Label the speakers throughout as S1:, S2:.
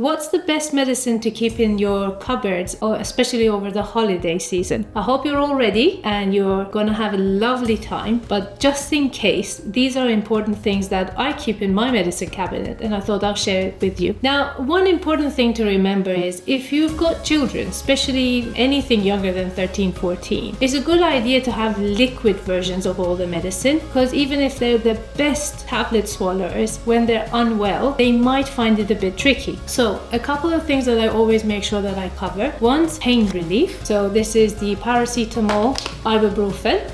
S1: What's the best medicine to keep in your cupboards, or especially over the holiday season? I hope you're all ready and you're gonna have a lovely time, but just in case, these are important things that I keep in my medicine cabinet and I thought I'll share it with you. Now, one important thing to remember is if you've got children, especially anything younger than 13, 14, it's a good idea to have liquid versions of all the medicine, because even if they're the best tablet swallowers, when they're unwell, they might find it a bit tricky. So a couple of things that I always make sure that I cover. One's pain relief. So this is the paracetamol, ibuprofen.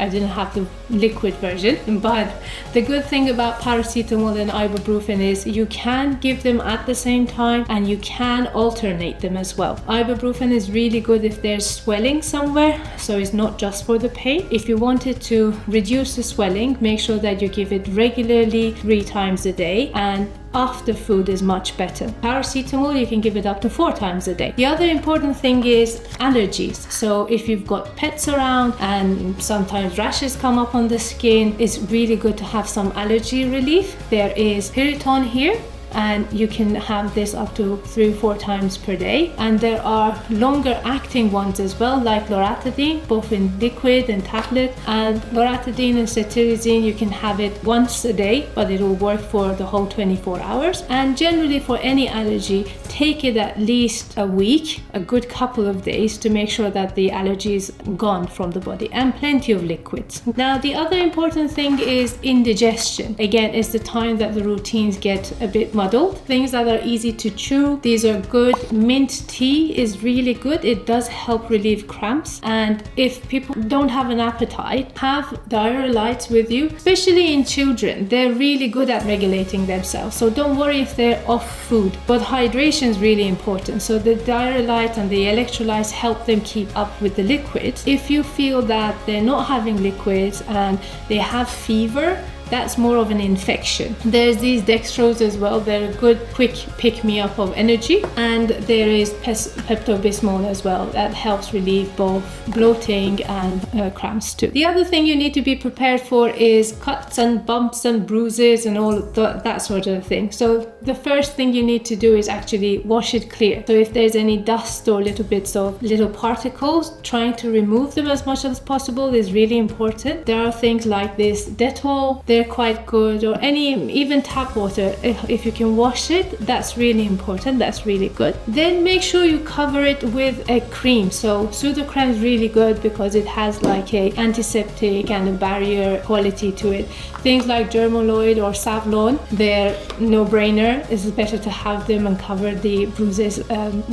S1: I didn't have the liquid version, but the good thing about paracetamol and ibuprofen is you can give them at the same time and you can alternate them as well. Ibuprofen is really good if there's swelling somewhere, so it's not just for the pain. If you wanted to reduce the swelling, make sure that you give it regularly 3 times a day, and after food is much better. Paracetamol, you can give it up to 4 times a day. The other important thing is allergies. So if you've got pets around and sometimes rashes come up on the skin, it's really good to have some allergy relief. There is Piriton here, and you can have this up to 3-4 times per day. And there are longer acting ones as well, like loratadine, both in liquid and tablet. And loratadine and cetirizine, you can have it once a day, but it will work for the whole 24 hours. And generally for any allergy, take it at least a week, a good couple of days, to make sure that the allergy is gone from the body, and plenty of liquids. Now, the other important thing is indigestion. Again, it's the time that the routines get a bit muddled. Things that are easy to chew, these are good. Mint tea is really good. It does help relieve cramps. And if people don't have an appetite, have diarrhea with you, especially in children. They're really good at regulating themselves, so don't worry if they're off food. But hydration is really important. So the diarrhea and the electrolytes help them keep up with the liquids. If you feel that they're not having liquids and they have fever, that's more of an infection. There's these dextrose as well. They're a good quick pick-me-up of energy. And there is Pepto-Bismol as well. That helps relieve both bloating and cramps too. The other thing you need to be prepared for is cuts and bumps and bruises and all that sort of thing. So the first thing you need to do is actually wash it clear. So if there's any dust or little bits of little particles, trying to remove them as much as possible is really important. There are things like this Dettol. They're quite good, or even tap water. If you can wash it, that's really important. That's really good. Then make sure you cover it with a cream. So Sudocrem is really good because it has like a antiseptic and a barrier quality to it. Things like Dermaloid or Savlon, they're no-brainer. It's better to have them and cover the bruises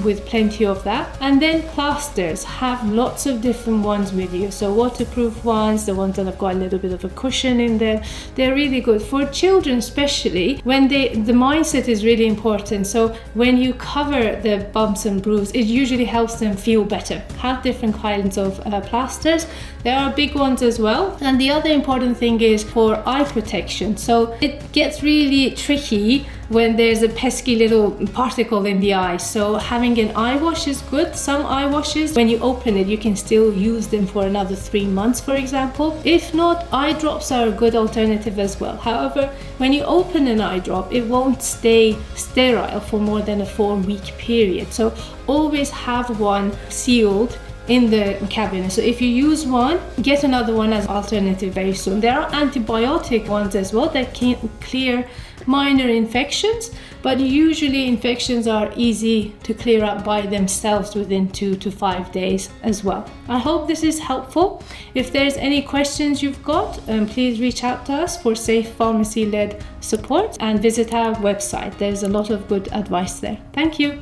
S1: with plenty of that. And then plasters, have lots of different ones with you. So waterproof ones, the ones that have got a little bit of a cushion in them, they're really good for children, especially when the mindset is really important. So when you cover the bumps and bruises, it usually helps them feel better. Have different kinds of plasters. There are big ones as well. And the other important thing is for eye protection. So it gets really tricky when there's a pesky little particle in the eye. So having an eye wash is good. Some eye washes, when you open it, you can still use them for another 3 months, for example. If not, eye drops are a good alternative as well. However, when you open an eye drop, it won't stay sterile for more than a 4-week period. So always have one sealed in the cabinet. So if you use one, get another one as alternative very soon. There are antibiotic ones as well that can clear minor infections, but usually infections are easy to clear up by themselves within 2 to 5 days as well. I hope this is helpful. If there's any questions you've got, please reach out to us for safe pharmacy-led support and visit our website. There's a lot of good advice there. Thank you.